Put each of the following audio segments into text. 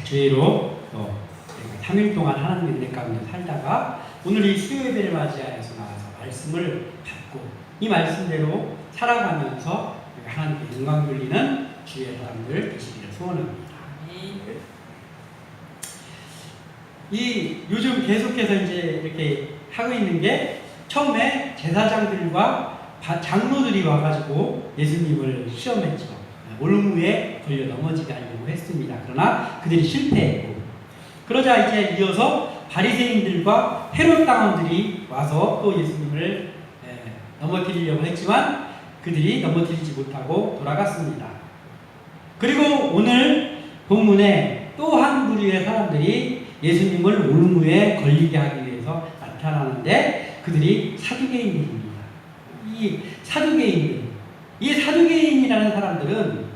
주의로 3일 동안 하나님의 은혜 가운데 살다가 오늘 이 수요 예배를 맞이하여서 나와서 말씀을 받고 이 말씀대로 살아가면서 하나님께 영광 돌리는 주의 사람들 되시기를 소원합니다. 이 요즘 계속해서 이제 이렇게 하고 있는 게 처음에 제사장들과 장로들이 와가지고 예수님을 시험했죠. 올무에 걸려 넘어지게 하려고 했습니다. 그러나 그들이 실패했고, 그러자 이제 이어서 바리새인들과 헤롯 당원들이 와서 또 예수님을 넘어뜨리려고 했지만 그들이 넘어뜨리지 못하고 돌아갔습니다. 그리고 오늘 본문에 또 한 부류의 사람들이 예수님을 올무에 걸리게 하기 위해서 나타나는데 그들이 사두개인들입니다. 이 사두개인이라는 사람들은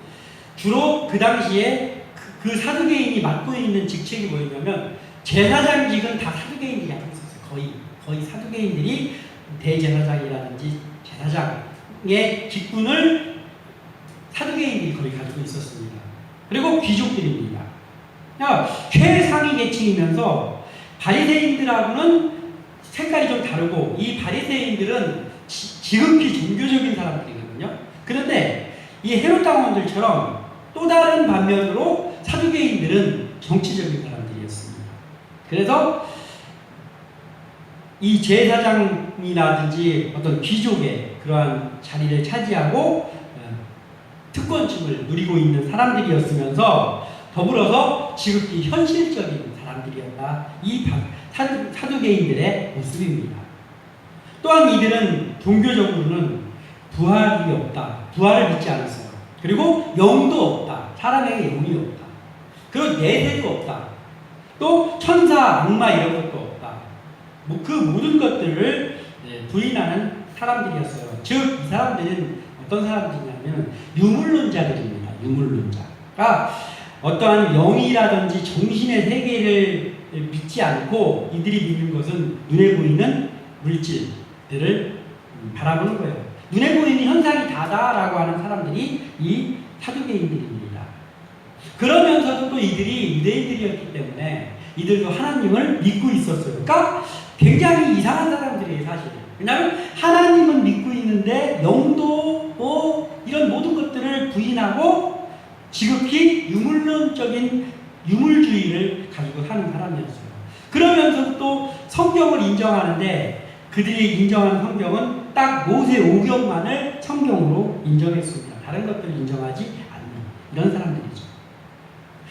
주로 그 당시에 그 사두개인이 맡고 있는 직책이 뭐였냐면 제사장직은 다 사두개인들이 하고 있었어요. 거의 사두개인들이 대제사장이라든지 제사장의 직분을 사두개인들이 거의 가지고 있었습니다. 그리고 귀족들입니다. 최상위 계층이면서 바리새인들하고는 색깔이 좀 다르고 이 바리새인들은 지극히 종교적인 사람들이거든요. 그런데 이 헤롯 당원들처럼 또 다른 반면으로 사두개인들은 정치적인 사람들이었습니다. 그래서 이 제사장이라든지 어떤 귀족의 그러한 자리를 차지하고 특권층을 누리고 있는 사람들이었으면서 더불어서 지극히 현실적인 사람들이었다. 이 사두개인들의 모습입니다. 또한 이들은 종교적으로는 부활이 없다. 부활을 믿지 않았어요. 그리고 영도 없다. 사람에게 영이 없다. 그리고 내세도 없다. 또 천사, 악마 이런 것도 없다. 그 모든 것들을 부인하는 사람들이었어요. 즉, 이 사람들은 어떤 사람들이냐면 유물론자들입니다. 유물론자가 어떠한 영이라든지 정신의 세계를 믿지 않고 이들이 믿는 것은 눈에 보이는 물질들을 바라보는 거예요. 눈에 보이는 현상이 다다라고 하는 사람들이 이 사두개인들입니다. 그러면서도 또 이들이 유대인들이었기 때문에 이들도 하나님을 믿고 있었어요. 그러니까 굉장히 이상한 사람들이에요, 사실. 왜냐하면 하나님은 믿고 있는데 영도 이런 모든 것들을 부인하고 지극히 유물론적인 유물주의를 가지고 사는 사람이었어요. 그러면서 또 성경을 인정하는데 그들이 인정하는 성경은 딱 모세 5경만을 성경으로 인정했습니다. 다른 것들을 인정하지 않는 이런 사람들이죠.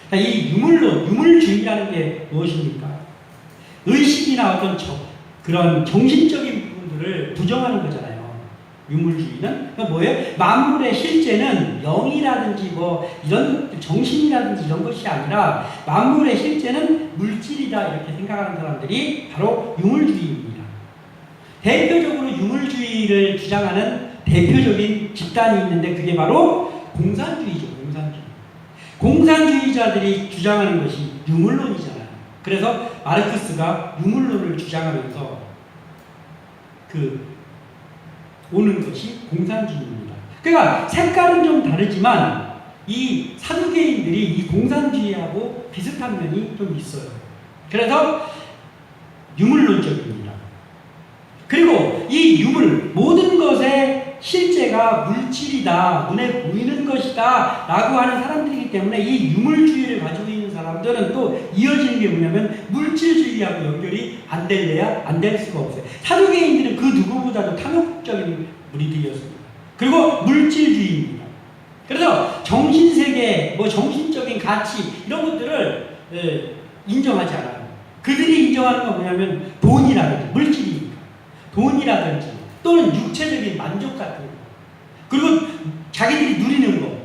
그러니까 이 유물주의라는 게 무엇입니까? 의식이나 어떤 그런 정신적인 부분들을 부정하는 거잖아요. 유물주의는 그러니까 뭐예요? 만물의 실제는 영이라든지 이런 정신이라든지 이런 것이 아니라 만물의 실제는 물질이다 이렇게 생각하는 사람들이 바로 유물주의입니다. 대표적으로 유물주의를 주장하는 대표적인 집단이 있는데 그게 바로 공산주의죠. 공산주의자들이 주장하는 것이 유물론이잖아요. 그래서 마르크스가 유물론을 주장하면서 오는 것이 공산주의입니다. 그러니까 색깔은 좀 다르지만 이 사두개인들이 이 공산주의하고 비슷한 면이 좀 있어요. 그래서 유물론적입니다. 그리고 이 모든 것의 실제가 물질이다, 눈에 보이는 것이다 라고 하는 사람들이기 때문에 이 유물주의를 가지고 있는 사람들은 또 이어지는 게 뭐냐면 물질주의하고 연결이 안 될래야 안 될 수가 없어요. 사두개인들은 그 누구보다도 탐욕적인 무리들이었습니다. 그리고 물질주의입니다. 그래서 정신세계, 정신적인 가치 이런 것들을 인정하지 않아요. 그들이 인정하는 건 뭐냐면 돈이라든지 물질이니까 돈이라든지 또는 육체적인 만족 같은 거 그리고 자기들이 누리는 거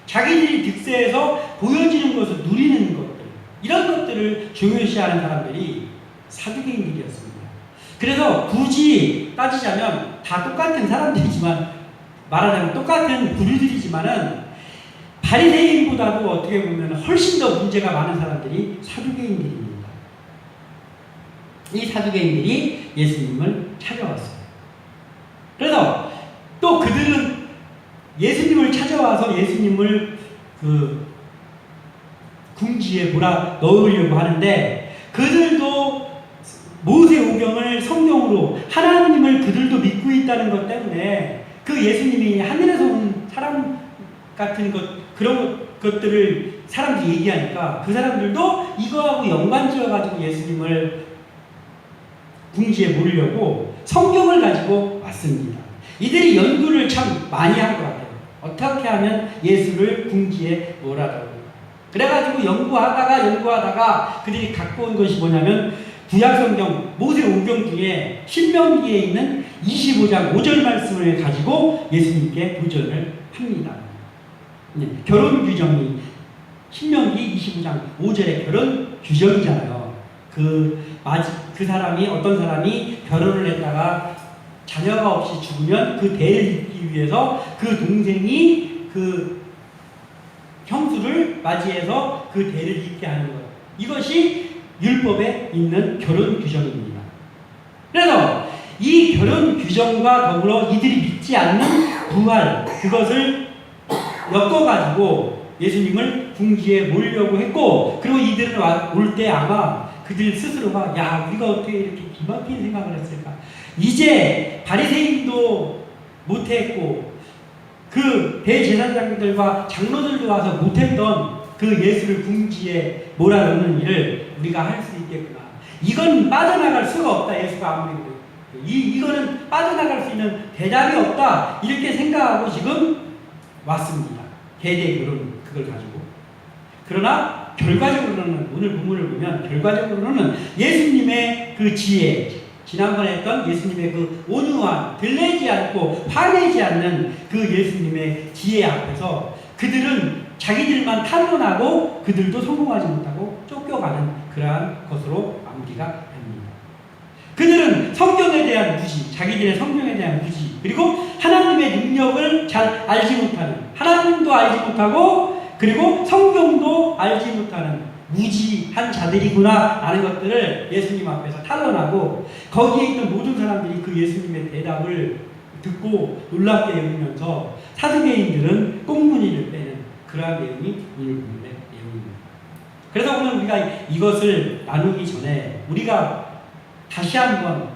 자기들이 득세해서 보여지는 것을 누리는 것들 이런 것들을 중요시하는 사람들이 사두개인들이었습니다. 그래서 굳이 따지자면 다 똑같은 사람들이지만 말하자면 똑같은 부류들이지만은 바리새인보다도 어떻게 보면 훨씬 더 문제가 많은 사람들이 사두개인들입니다. 이 사두개인들이 예수님을 찾아왔어요. 그래서 또 그들은 예수님을 찾아와서 예수님을 궁지에 몰아 넣으려고 하는데, 그들도 모세오경을 성경으로 하나님을 그들도 믿고 있다는 것 때문에 그 예수님이 하늘에서 온 사람 같은 그런 것들을 사람들이 얘기하니까 그 사람들도 이거하고 연관지어가지고 예수님을 궁지에 몰려고 성경을 가지고 왔습니다. 이들이 연구를 참 많이 한 것 같아요. 어떻게 하면 예수를 궁지에 몰아넣을까. 그래가지고 연구하다가 그들이 갖고 온 것이 뭐냐면 구약성경 모세오경 중에 신명기에 있는 25장 5절 말씀을 가지고 예수님께 도전을 합니다. 결혼 규정이 신명기 25장 5절의 결혼 규정이잖아요. 그 사람이 어떤 사람이 결혼을 했다가 자녀가 없이 죽으면 그 대를 잇기 위해서 그 동생이 그 형수를 맞이해서 그 대를 잇게 하는 거예요. 이것이 율법에 있는 결혼 규정입니다. 그래서 이 결혼 규정과 더불어 이들이 믿지 않는 부활, 그것을 엮어가지고 예수님을 궁지에 모으려고 했고, 그리고 이들은 올 때 아마 그들 스스로가 야, 우리가 어떻게 이렇게 기막힌 생각을 했을까. 이제 바리새인도 못했고 그 대제사장들과 장로들도 와서 못했던 그 예수를 궁지에 몰아넣는 일을 우리가 할 수 있겠구나. 이건 빠져나갈 수가 없다. 예수가 아무리 그래도 이거는 빠져나갈 수 있는 대답이 없다. 이렇게 생각하고 지금 왔습니다. 대대 결혼 그걸 가지고. 그러나 결과적으로는 오늘 본문을 보면 결과적으로는 예수님의 그 지혜, 지난번에 했던 예수님의 그 온유한, 들레지 않고 화내지 않는 그 예수님의 지혜 앞에서 그들은 자기들만 탄론하고 그들도 성공하지 못하고 쫓겨가는 그러한 것으로 마무리가 됩니다. 그들은 성경에 대한 무지, 자기들의 성경에 대한 무지, 그리고 하나님의 능력을 잘 알지 못하는, 하나님도 알지 못하고 그리고 성경도 알지 못하는 무지한 자들이구나 라는 것들을 예수님 앞에서 탄론하고, 거기에 있던 모든 사람들이 그 예수님의 대답을 듣고 놀랍게 여기면서 사두개인들은 꽁무니를 빼는 그러한 내용이 오늘 본문의 내용입니다. 그래서 오늘 우리가 이것을 나누기 전에 우리가 다시 한번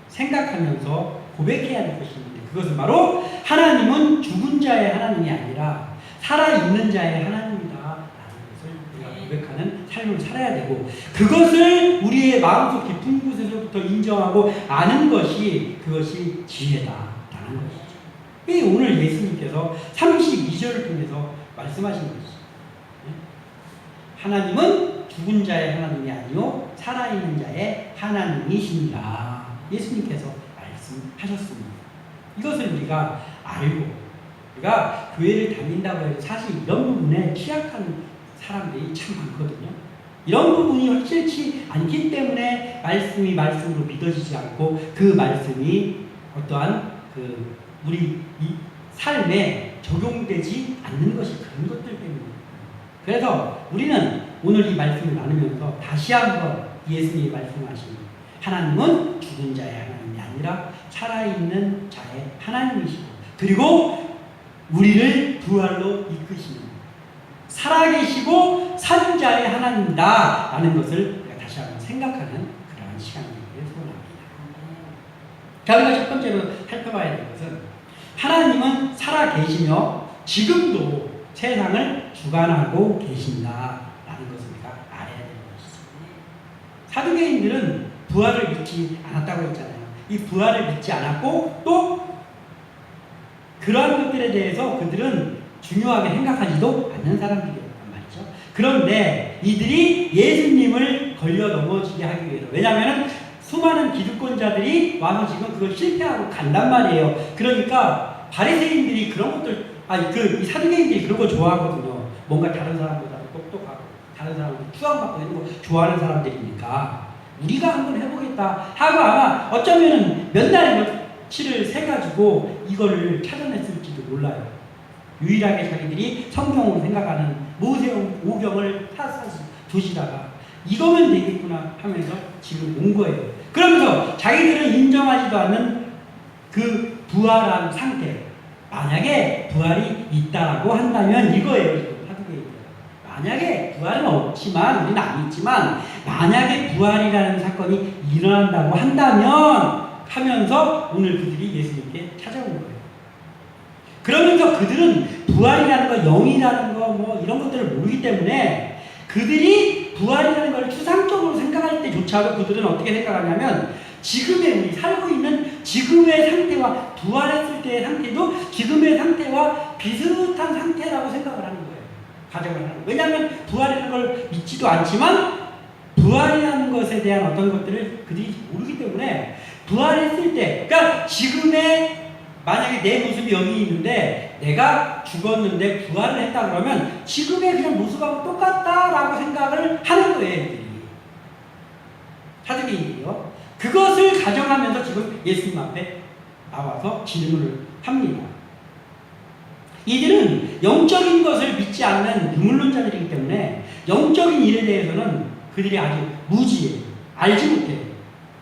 생각하면서 고백해야 될 것이 있는데, 그것은 바로 하나님은 죽은 자의 하나님이 아니라 살아있는 자의 하나님이다 라는 것을 우리가 고백하는 삶을 살아야 되고, 그것을 우리의 마음속 깊은 곳에서부터 인정하고 아는 것이 그것이 지혜다 라는 것이죠. 오늘 예수님께서 32절을 통해서 말씀하신 것이죠. 하나님은 죽은 자의 하나님이 아니요 살아있는 자의 하나님이십니다. 예수님께서 말씀하셨습니다. 이것을 우리가 알고, 우리가 교회를 다닌다고 해도 사실 이런 부분에 취약한 사람들이 참 많거든요. 이런 부분이 확실치 않기 때문에 말씀이 말씀으로 믿어지지 않고 그 말씀이 어떠한 우리 이 삶에 적용되지 않는 것이 그런 것들 때문입니다. 그래서 우리는 오늘 이 말씀을 나누면서 다시 한번 예수님이 말씀하신 하나님은 죽은 자의 하나님이 아니라 살아있는 자의 하나님이시고, 그리고 우리를 부활로 이끄시는 살아계시고 산 자의 하나님이다 라는 것을 우리가 다시 한번 생각하는 그러한 시간이기를 소원합니다. 자, 우리가 첫 번째로 살펴봐야 될 것은 하나님은 살아계시며 지금도 세상을 주관하고 계신다라는 것을 우리가 알아야 되는 것이죠. 사두개인들은 부활을 믿지 않았다고 했잖아요. 이 부활을 믿지 않았고 또 그러한 것들에 대해서 그들은 중요하게 생각하지도 않는 사람들이었단 말이죠. 그런데 이들이 예수님을 걸려 넘어지게 하기 위해서, 왜냐하면 수많은 기득권자들이 와서 지금 그걸 실패하고 간단 말이에요. 그러니까 바리새인들이 그런 것들, 이 사두개인들이 그런 거 좋아하거든요. 뭔가 다른 사람보다 똑똑하고 다른 사람보다 추앙받고 이런 거 좋아하는 사람들이니까 우리가 한번 해보겠다 하고 아마 어쩌면 몇 날 며칠을 세가지고 이거를 찾아냈을지도 몰라요. 유일하게 자기들이 성경으로 생각하는 모세오경을 두시다가 이거면 되겠구나 하면서 지금 온 거예요. 그러면서 자기들은 인정하지도 않는 그 부활한 상태, 만약에 부활이 있다라고 한다면 이거예요. 지금 사두개인들 만약에 부활은 없지만, 우리는 안 믿지만, 만약에 부활이라는 사건이 일어난다고 한다면 하면서 오늘 그들이 예수님께 찾아온 거예요. 그러면서 그들은 부활이라는 거, 영이라는 거, 뭐 이런 것들을 모르기 때문에 그들이 부활이라는 걸 추상적으로 생각할 때조차도 그들은 어떻게 생각하냐면 지금의 우리 살고 있는 지금의 상태와 부활했을 때의 상태도 지금의 상태와 비슷한 상태라고 생각을 하는 거예요. 가정을 하는 거예요. 왜냐하면 부활이라는 걸 믿지도 않지만 부활이라는 것에 대한 어떤 것들을 그들이 모르기 때문에 부활했을 때, 그러니까 지금의 만약에 내 모습이 여기 있는데 내가 죽었는데 부활을 했다 그러면 지금의 그냥 모습하고 똑같다라고 생각을 하는 거예요. 사두개인들이요. 그것을 가정하면서 지금 예수님 앞에 나와서 질문을 합니다. 이들은 영적인 것을 믿지 않는 유물론자들이기 때문에 영적인 일에 대해서는 그들이 아주 무지해요. 알지 못해요.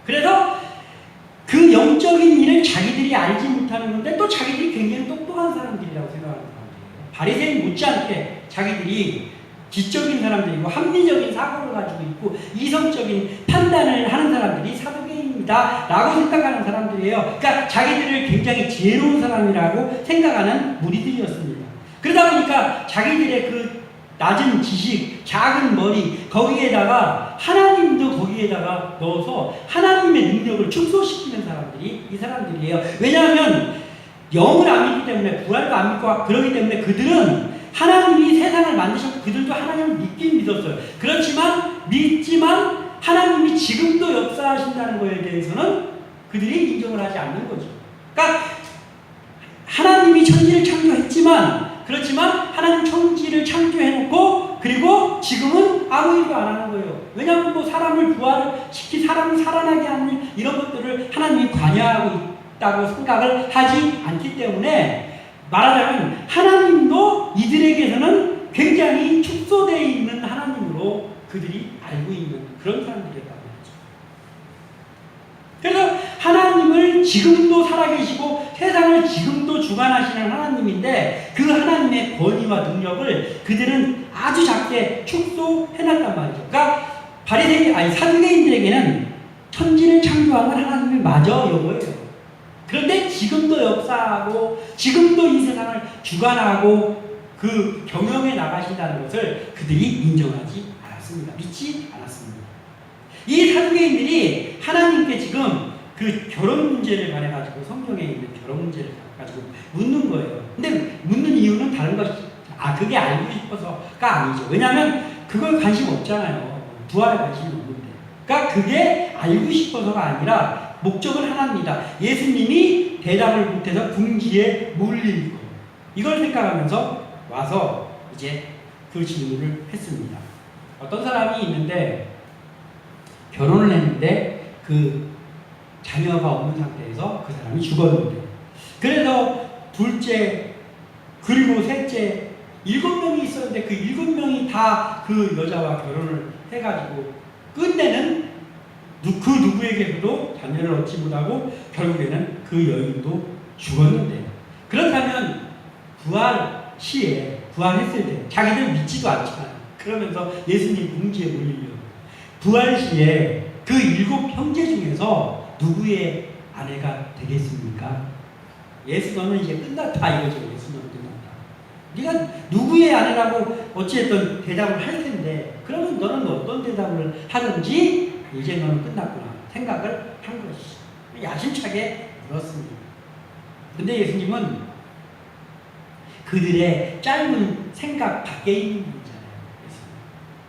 그래서 그 영적인 일을 자기들이 알지 못하는 건데 또 자기들이 굉장히 똑똑한 사람들이라고 생각하는 사람들이에요. 바리새인 못지않게 자기들이 지적인 사람들이고 합리적인 사고를 가지고 있고 이성적인 판단을 하는 사람들이 사두개인이다 라고 생각하는 사람들이에요. 그러니까 자기들을 굉장히 지혜로운 사람이라고 생각하는 무리들이었습니다. 그러다 보니까 자기들의 그 낮은 지식, 작은 머리 거기에다가 하나님도 거기에다가 넣어서 하나님의 능력을 축소시키는 사람들이 이 사람들이에요. 왜냐하면 영을 안 믿기 때문에 부활도 안 믿고 그러기 때문에 그들은 하나님이 세상을 만드셨고 그들도 하나님을 믿긴 믿었어요. 믿지만 하나님이 지금도 역사하신다는 것에 대해서는 그들이 인정을 하지 않는 거죠. 그러니까 하나님이 천지를 창조했지만 그렇지만 하나님 천지를 창조해놓고 그리고 지금은 아무 일도 안 하는 거예요. 왜냐하면 뭐 사람을 부활을 시키 사람을 살아나게 하는 이런 것들을 하나님이 관여하고 있다고 생각을 하지 않기 때문에 말하자면 하나님도 이들에게서는 굉장히 축소되어 있는 하나님으로 그들이 알고 있는 그런 사람들이었다고 하죠. 그래서 하나님을 지금도 살아계시고 세상을 지금도 주관하시는 하나님인데 그 하나님의 권위와 능력을 그들은 아주 작게 축소해놨단 말이죠. 그러니까 사두개인들에게는 천지를 창조한 건 하나님이 맞아 이거예요. 그런데 지금도 역사하고 지금도 이 세상을 주관하고 그 경영해 나가신다는 것을 그들이 인정하지 않았습니다. 믿지 않았습니다. 이 사두개인들이 하나님께 지금 그 결혼 문제를 관해가지고 성경에 있는 결혼 문제를 가지고 묻는 거예요. 근데 묻는 이유는 다른 것이 그게 알고 싶어서가 아니죠. 왜냐하면 그걸 관심 없잖아요. 부활에 관심이 없는데. 그러니까 그게 알고 싶어서가 아니라 목적은 하나입니다. 예수님이 대답을 못해서 궁지에 몰린 거. 이걸 생각하면서 와서 이제 그 질문을 했습니다. 어떤 사람이 있는데 결혼을 했는데 그 자녀가 없는 상태에서 그 사람이 죽었는데 그래서 둘째 그리고 셋째 7명이 있었는데 그 7명이 다 그 여자와 결혼을 해가지고 끝내는 그 누구에게도 자녀를 얻지 못하고 결국에는 그 여인도 죽었는데 그렇다면 부활 시에 부활했을 때 자기들 믿지도 않지만 그러면서 예수님 궁지에 몰리려 부활 시에 그 7 형제 중에서 누구의 아내가 되겠습니까? 예수 너는 이제 끝났다 이거죠. 예수 너는 끝났다. 네가 누구의 아내라고 어찌했든 대답을 할 텐데 그러면 너는 어떤 대답을 하든지 이제 너는 끝났구나 생각을 한 것이 야심차게 물었습니다. 근데 예수님은 그들의 짧은 생각 밖에 있는 분이잖아요.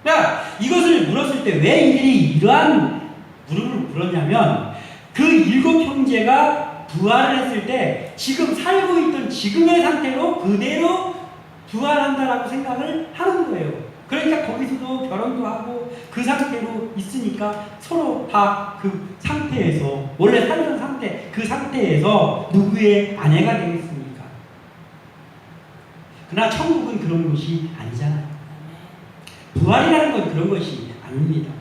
그러니까 이것을 물었을 때 왜 이들이 이러한 물음을 물었냐면 그 7 형제가 부활을 했을 때 지금 살고 있던 지금의 상태로 그대로 부활한다라고 생각을 하는 거예요. 그러니까 거기서도 결혼도 하고 그 상태로 있으니까 서로 다 그 상태에서 원래 살던 상태 그 상태에서 누구의 아내가 되겠습니까? 그러나 천국은 그런 것이 아니잖아요. 부활이라는 건 그런 것이 아닙니다.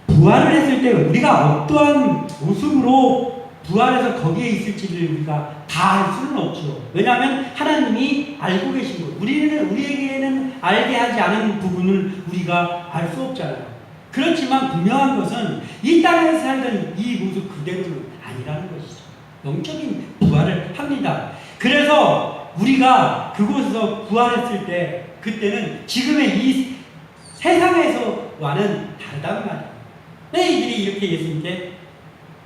부활을 했을 때 우리가 어떠한 모습으로 부활해서 거기에 있을지를 우리가 다 알 수는 없죠. 왜냐하면 하나님이 알고 계신 것. 우리에게는 알게 하지 않은 부분을 우리가 알 수 없잖아요. 그렇지만 분명한 것은 이 땅에서 살던 이 모습 그대로는 아니라는 것이죠. 영적인 부활을 합니다. 그래서 우리가 그곳에서 부활했을 때 그때는 지금의 이 세상에서와는 다르단 말이에요. 네, 이들이 이렇게 예수님께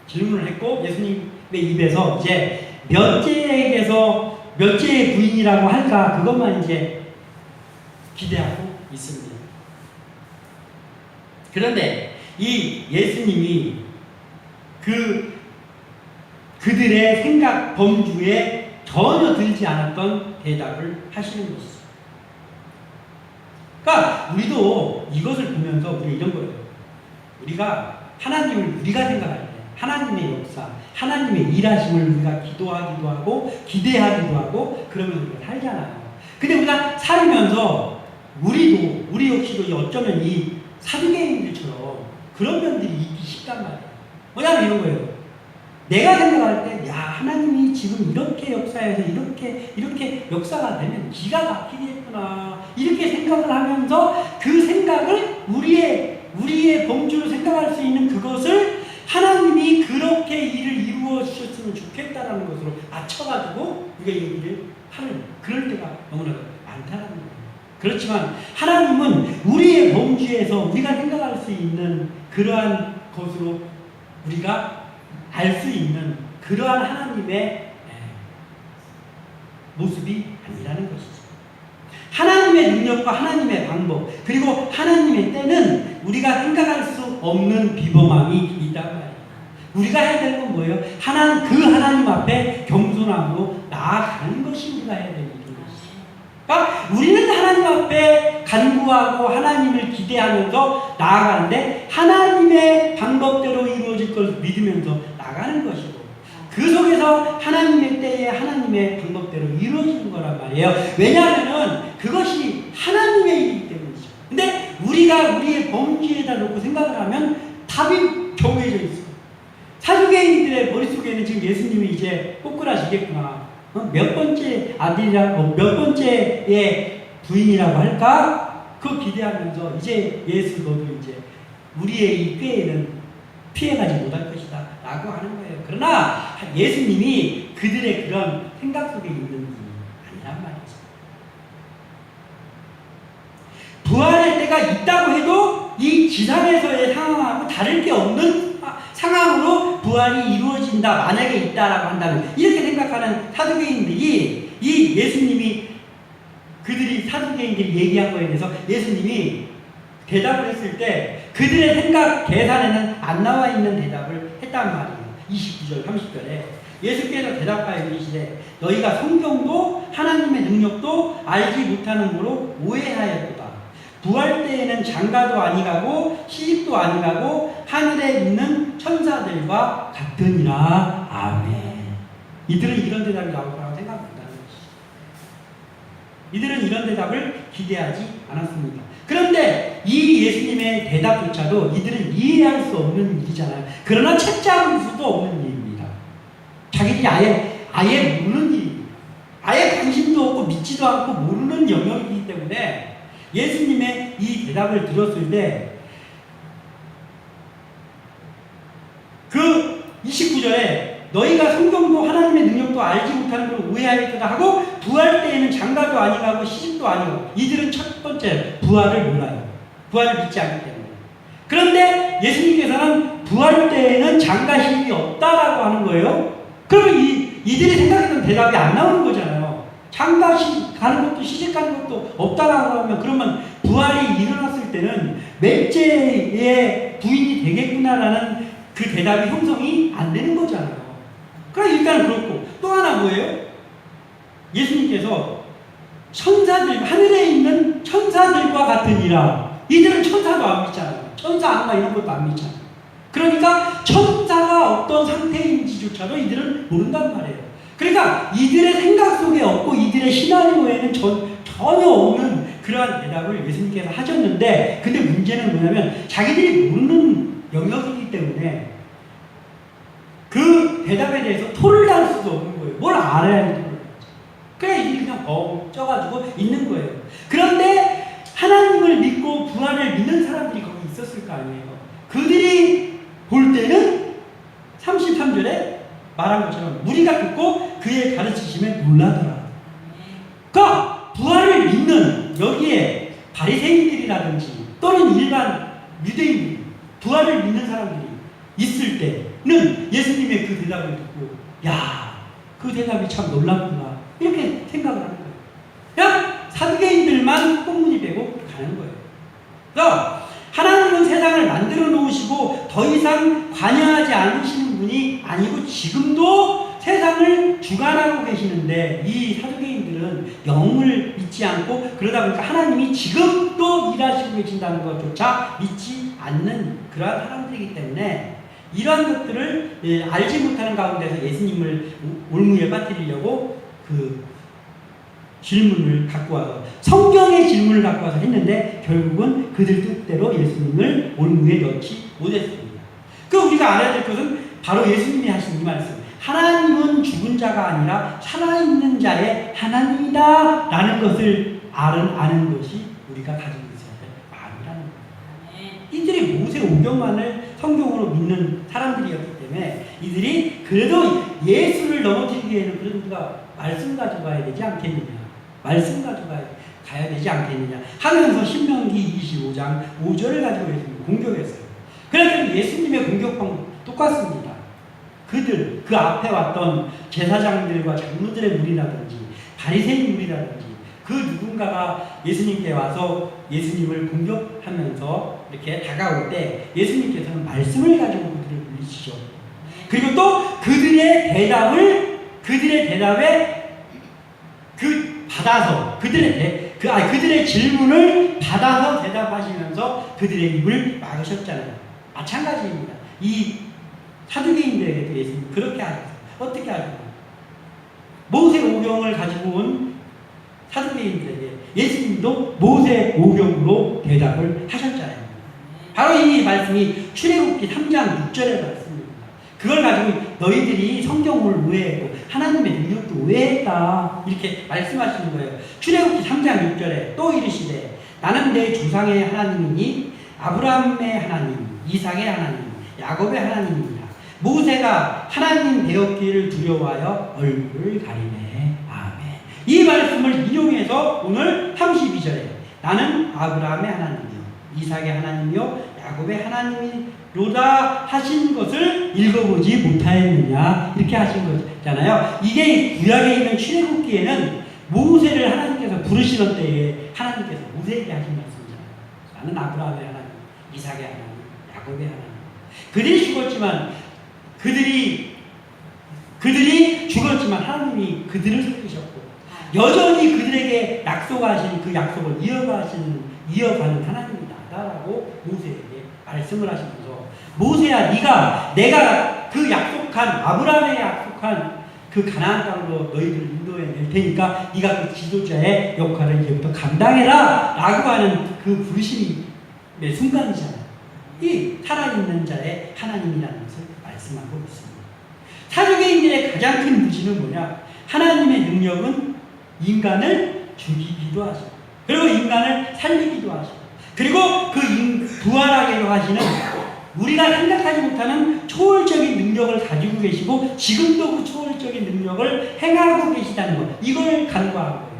질문을 했고 예수님의 입에서 이제 몇째에게서 몇째의 부인이라고 할까 그것만 이제 기대하고 있습니다. 그런데 이 예수님이 그들의 생각 범주에 전혀 들지 않았던 대답을 하시는 것이죠. 그러니까 우리도 이것을 보면서 우리가 이런 거예요. 우리가 하나님을 우리가 생각할 때 하나님의 역사, 하나님의 일하심을 우리가 기도하기도 하고 기대하기도 하고 그러면서 우리가 살잖아요. 근데 우리가 살면서 우리 역시도 어쩌면 이 사두개인들처럼 그런 면들이 있기 쉽단 말이에요. 뭐냐면 이런 거예요. 내가 생각할 때, 야, 하나님이 지금 이렇게 역사해서 이렇게 역사가 되면 기가 막히겠구나. 이렇게 생각을 하면서 그 생각을 우리의 범주로 생각할 수 있는 그것을 하나님이 그렇게 일을 이루어 주셨으면 좋겠다라는 것으로 맞춰가지고 우리가 얘기를 하는 그럴 때가 너무나 많다는 거예요. 그렇지만 하나님은 우리의 범주에서 우리가 생각할 수 있는 그러한 것으로 우리가 알 수 있는 그러한 하나님의 모습이 아니라는 것이죠. 하나님의 능력과 하나님의 방법 그리고 하나님의 때는 우리가 생각할 수 없는 비범함이 있단 말이에요. 우리가 해야 되는 건 뭐예요? 그 하나님 앞에 겸손함으로 나아가는 것이 우리가 해야 되는 것이죠. 그러니까 우리는 하나님 앞에 간구하고 하나님을 기대하면서 나아가는데 하나님의 방법대로 이루어질 것을 믿으면서 나가는 것이고 그 속에서 하나님의 때에 하나님의 방법대로 이루어지는 거란 말이에요. 왜냐하면 그것이 하나님의 일이기 때문이죠. 근데 우리가 우리의 범주에다 놓고 생각을 하면 답이 정해져 있어요. 사두개인들의 머릿속에는 지금 예수님이 이제 꼬꾸라지겠구나. 몇 번째 아들이라고 몇 번째의 부인이라고 할까? 그거 기대하면서 이제 예수 너도 이제 우리의 이 꾀에는 피해가지 못할 것이다 라고 하는 거예요. 그러나 예수님이 그들의 그런 생각 속에 있는 분이 아니란 말이죠. 부활의 때가 있다고 해도 이 지상에서의 상황하고 다를 게 없는 상황으로 부활이 이루어진다 만약에 있다라고 한다면 이렇게 생각하는 사두개인들이 이 예수님이 그들이 사두개인들이 얘기한 거에 대해서 예수님이 대답을 했을 때 그들의 생각 계산에는 안 나와 있는 대답을 했단 말이에요. 29절 30절에 예수께서 대답하여 이르시되 너희가 성경도 하나님의 능력도 알지 못하는 거로 오해하였도다. 부활 때에는 장가도 아니가고 시집도 아니가고 하늘에 있는 천사들과 같으니라. 아멘. 이들은 이런 대답이 나올 거라고 생각 못하는 것이죠. 이들은 이런 대답을 기대하지 않았습니다. 그런데 이 예수님의 대답조차도 이들은 이해할 수 없는 일이잖아요. 그러나 채찍을 수도 없는 일입니다. 자기들이 아예 모르는 일입니다. 아예 관심도 없고 믿지도 않고 모르는 영역이기 때문에 예수님의 이 대답을 들었을 때 그 29절에 너희가 성경도 하나님의 능력도 알지 못하는 걸 오해하였다 하고 부활 때에는 장가도 아니가고 시집도 아니고 이들은 첫 번째 부활을 몰라요. 부활을 믿지 않기 때문에. 그런데 예수님께서는 부활 때에는 장가 시집이 없다라고 하는 거예요. 그러면 이들이 생각했던 대답이 안 나오는 거잖아요. 장가 가는 것도 시집 가는 것도 없다라고 하면 그러면 부활이 일어났을 때는 몇째의 부인이 되겠구나라는 그 대답이 형성이 안 되는 거잖아요. 그럼 일단 그렇고 또 하나 뭐예요? 예수님께서 천사들 하늘에 있는 천사들과 같으니라. 이들은 천사도 안 믿잖아요. 천사 악마 이런 것도 안 믿잖아요. 그러니까 천사가 어떤 상태인지조차도 이들은 모른단 말이에요. 그러니까 이들의 생각 속에 없고 이들의 시나리오에는 전혀 없는 그러한 대답을 예수님께서 하셨는데 근데 문제는 뭐냐면 자기들이 모르는 영역이기 때문에 그 대답에 대해서 토를 달 수도 없는 거예요. 뭘 알아야 할지 모르겠죠. 그냥 이들이 그냥 쪄가지고 있는 거예요. 그런데 하나님을 믿고 부활을 믿는 사람들이 거기 있었을 거 아니에요. 그들이 볼 때는 33절에 말한 것처럼 무리가 듣고 그의 가르치심에 놀라더라. 그러니까 부활을 믿는 여기에 바리새인들이라든지 또는 일반 유대인들 부활을 믿는 사람들이 있을 때는 예수님의 그 대답을 듣고 야, 그 대답이 참 놀랍구나 이렇게 생각을 하는 거예요. 그냥 사두개인들만 꽁무니 빼고 가는 거예요. 그래서 하나님은 세상을 만들어 놓으시고 더 이상 관여하지 않으시는 분이 아니고 지금도 세상을 주관하고 계시는데 이 사두개인들은 영을 믿지 않고 그러다 보니까 하나님이 지금도 일하시고 계신다는 것조차 믿지 않는 그러한 사람들이기 때문에 이러한 것들을 알지 못하는 가운데서 예수님을 올무에 빠뜨리려고 그 질문을 갖고 와서 성경의 질문을 갖고 와서 했는데 결국은 그들 뜻대로 예수님을 올무에 넣지 못했습니다. 그 우리가 알아야 될 것은 바로 예수님이 하신 이 말씀. 하나님은 죽은 자가 아니라 살아있는 자의 하나님이다 라는 것을 아는 것이 우리가 가지고 있어야 될 마음이라는 거예요. 이들이 모세 오경만을 성경으로 믿는 사람들이었기 때문에 이들이 그래도 예수를 넘어뜨리기에는 그래도 우리가 말씀 가지고 가야 되지 않겠느냐, 말씀 가지고 가야 되지 않겠느냐 하면서 신명기 25장 5절을 가지고 예수님을 공격했어요. 그래서 예수님의 공격 방법 똑같습니다. 그들, 그 앞에 왔던 제사장들과 장로들의 무리라든지 바리새인 무리라든지 그 누군가가 예수님께 와서 예수님을 공격하면서 이렇게 다가올 때 예수님께서는 말씀을 가지고 그들을 물리치죠. 그리고 또 그들의 대답에 받아서 그들의 질문을 받아서 대답하시면서 그들의 입을 막으셨잖아요. 마찬가지입니다. 이 사두개인들에게도 예수님 그렇게 하셨어요. 어떻게 하셨어요? 모세 오경을 가지고 온 사두개인들에게 예수님도 모세 오경으로 대답을 하셨잖아요. 바로 이 말씀이 출애굽기 3장 6절의 말씀입니다. 그걸 가지고 너희들이 성경을 오해했고 하나님의 능력도 오해했다 이렇게 말씀하시는 거예요. 출애굽기 3장 6절에 또 이르시되 나는 내 조상의 하나님이니 아브라함의 하나님, 이삭의 하나님, 야곱의 하나님이니라. 모세가 하나님 되었기를 두려워하여 얼굴을 가리네. 아멘. 이 말씀을 인용해서 오늘 32절에 나는 아브라함의 하나님이요 이삭의 하나님이요 야곱의 하나님이로다 하신 것을 읽어보지 못하였느냐 이렇게 하신 거잖아요. 이게 구약에 있는 출애굽기에는 모세를 하나님께서 부르시던 때에 하나님께서 모세에게 하신 말씀이잖아요. 나는 아브라함의 하나님, 이삭의 하나님, 야곱의 하나님. 그들이 죽었지만 하나님이 그들을 살리셨고 여전히 그들에게 약속하신 그 약속을 이어가는 하나님이다라고 모세에게 말씀을 하시면서 모세야 내가 그 약속한 아브라함에게 약속한 그 가나안 땅으로 너희들을 인도해 낼 테니까 네가 그 지도자의 역할을 이제부터 감당해라 라고 하는 그 부르심의 순간이잖아요. 이 살아있는 자의 하나님이라는 것을 말씀하고 있습니다. 사두개인들의 가장 큰 무지는 뭐냐? 하나님의 능력은 인간을 죽이기도 하시고 그리고 인간을 살리기도 하시고 그리고 부활하게도 하시는 우리가 생각하지 못하는 초월적인 능력을 가지고 계시고 지금도 그 초월적인 능력을 행하고 계시다는 것 이걸 간과한 거예요.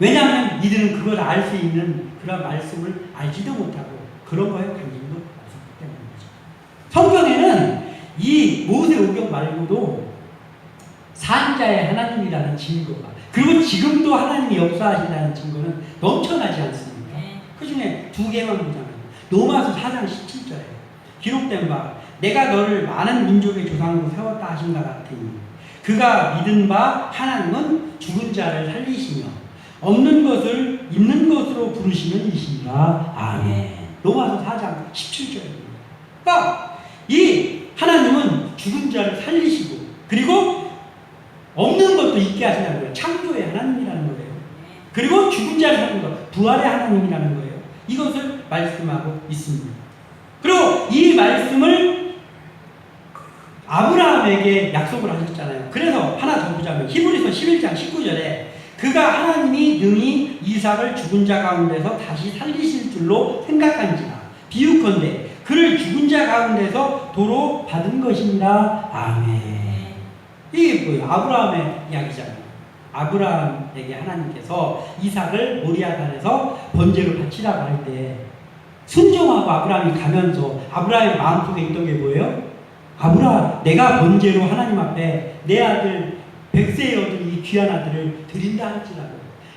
왜냐하면 이들은 그걸 알 수 있는 그런 말씀을 알지도 못하고 그런 거에 관심도 없었기 때문이죠. 성경에는 이 모세 오경 말고도 산자의 하나님이라는 증거가 그리고 지금도 하나님이 역사하신다는 증거는 넘쳐나지 않습니까? 그 중에 두 개만 보자면 로마서 4장 17절에 기록된 바 내가 너를 많은 민족의 조상으로 세웠다 하신 것 같으니 그가 믿은 바 하나님은 죽은 자를 살리시며 없는 것을 있는 것으로 부르시는 이시니라. 아멘. 로마서 4장 17절입니다. 그러니까 이 하나님은 죽은 자를 살리시고 그리고 없는 것도 있게 하신다는 거예요. 창조의 하나님이라는 거예요. 그리고 죽은 자를 살리는 것, 부활의 하나님이라는 거예요. 이것을 말씀하고 있습니다. 그리고 이 말씀을 아브라함에게 약속을 하셨잖아요. 그래서 하나 더 보자면 히브리서 11장 19절에 그가 하나님이 능히 이삭을 죽은 자 가운데서 다시 살리실 줄로 생각한지라 비유컨대 그를 죽은 자 가운데서 도로 받은 것입니다. 아멘. 이게 뭐예요? 아브라함의 이야기잖아요. 아브라함에게 하나님께서 이삭을 모리아산에서 번제로 바치라고 할 때 순종하고 아브라함이 가면서 아브라함의 마음속에 있던 게 뭐예요? 아브라함, 내가 번제로 하나님 앞에 내 아들 백세의 얻은 이 귀한 아들을 드린다 할지라도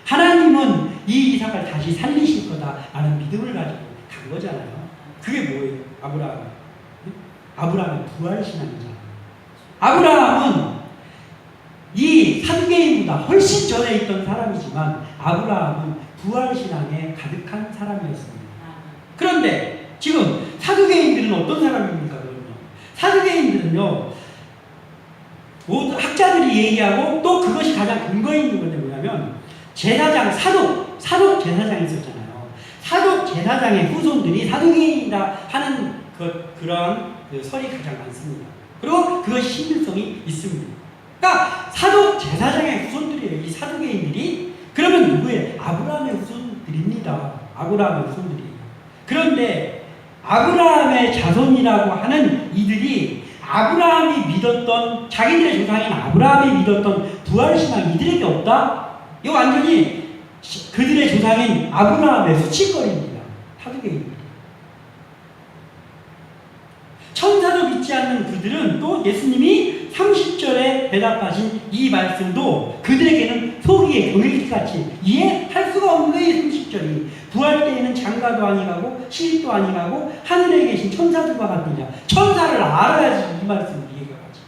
하나님은 이 이삭을 다시 살리실 거다라는 믿음을 가지고 간 거잖아요. 그게 뭐예요? 아브라함의 부활신앙이잖아요. 아브라함은 이 사두개인보다 훨씬 전에 있던 사람이지만 아브라함은 부활신앙에 가득한 사람이었습니다. 그런데 지금 사두개인들은 어떤 사람입니까? 그러면 사두개인들은요, 모든 학자들이 얘기하고 또 그것이 가장 근거 있는 건데 뭐냐면 제사장 사독 제사장이 있었잖아요. 사독 제사장의 후손들이 사두개인이라 하는 그런 설이 가장 많습니다. 그리고 그것이 신빙성이 있습니다. 그러니까 사독 제사장의 후손들이에요. 이 사두개인들이. 그러면 누구예요? 아브라함의 후손들입니다. 아브라함의 후손들이에요. 그런데 아브라함의 자손이라고 하는 이들이 아브라함이 믿었던 자기들의 조상인 아브라함이 믿었던 부활신앙 이들에게 없다? 이거 완전히 그들의 조상인 아브라함의 수치거리입니다. 사두개인들이. 천사도 믿지 않는 그들은 또 예수님이 30절에 대답하신 이 말씀도 그들에게는 소기의 경일기같이 이해할 수가 없는 거예요. 30절이 부활 때에는 장가도 아니가고 시집도 아니가고 하늘에 계신 천사들과 같으냐. 천사를 알아야지 이 말씀을 이해가지.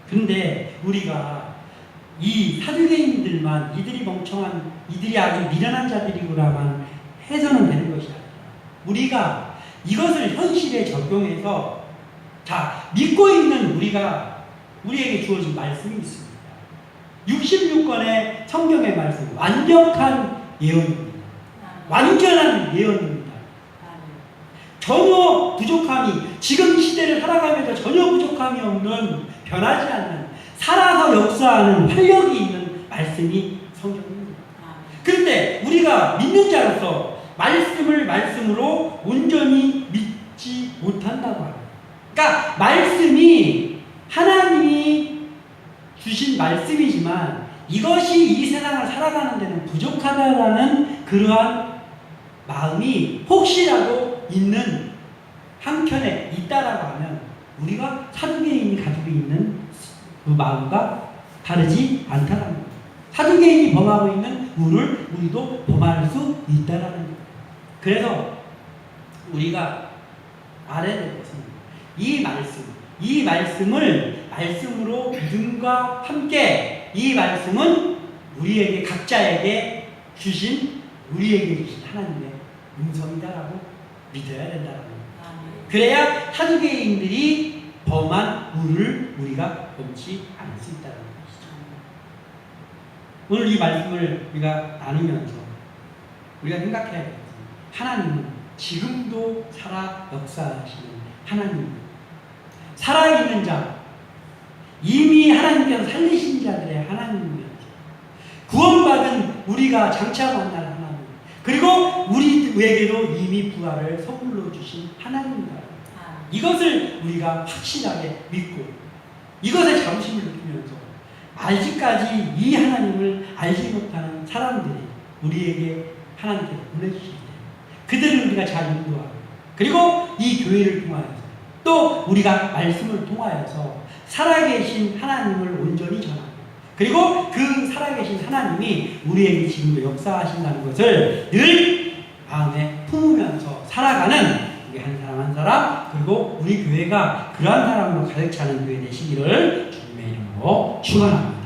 근데 우리가 이 사두개인들만 이들이 멍청한 이들이 아주 미련한 자들이구나만 해서는 되는 것이 아니라 우리가 이것을 현실에 적용해서 믿고 있는 우리에게 주어진 말씀이 있습니다. 66권의 성경의 말씀 완벽한 예언입니다. 완전한 예언입니다. 전혀 부족함이 지금 시대를 살아가면서 전혀 부족함이 없는 변하지 않는 살아서 역사하는 활력이 있는 말씀이 성경입니다. 그런데 우리가 믿는 자로서 말씀을 말씀으로 온전히 믿지 못한다고 합니다. 그러니까 말씀이 하나님이 주신 말씀이지만 이것이 이 세상을 살아가는 데는 부족하다라는 그러한 마음이 혹시라도 있는 한켠에 있다라고 하면 우리가 사두개인이 가지고 있는 그 마음과 다르지 않다라는 거예요. 사두개인이 범하고 있는 우를 우리도 범할 수 있다라는 거예요. 그래서 우리가 알아야 될 것은 이 말씀을 말씀으로 믿음과 함께 이 말씀은 우리에게 각자에게 주신 하나님의 음성이다라고 믿어야 된다는 거예요. 그래야 사두개인들이 범한 우를 우리가 범치 않을 수 있다는 것이죠. 오늘 이 말씀을 우리가 나누면서 우리가 생각해야 될 것은 하나님은 지금도 살아 역사하시는 하나님입니다. 살아있는 자, 이미 하나님께서 살리신 자들의 하나님입니다. 구원받은 우리가 장차 만날 하나님, 그리고 우리에게도 이미 부활을 선물로 주신 하나님입니다. 이것을 우리가 확실하게 믿고 이것에 자부심을 느끼면서 아직까지 이 하나님을 알지 못하는 사람들이 우리에게 하나님께서 보내주실 때 그들을 우리가 잘 인도하고 그리고 이 교회를 통하여서 또 우리가 말씀을 통하여서 살아계신 하나님을 온전히 전하고 그리고 그 살아계신 하나님이 우리에게 지금도 역사하신다는 것을 늘 마음에 품으면서 살아가는 우리 한 사람 한 사람 그리고 우리 교회가 그러한 사람으로 가득 차는 교회 되시기를 주님의 이름으로 축원합니다.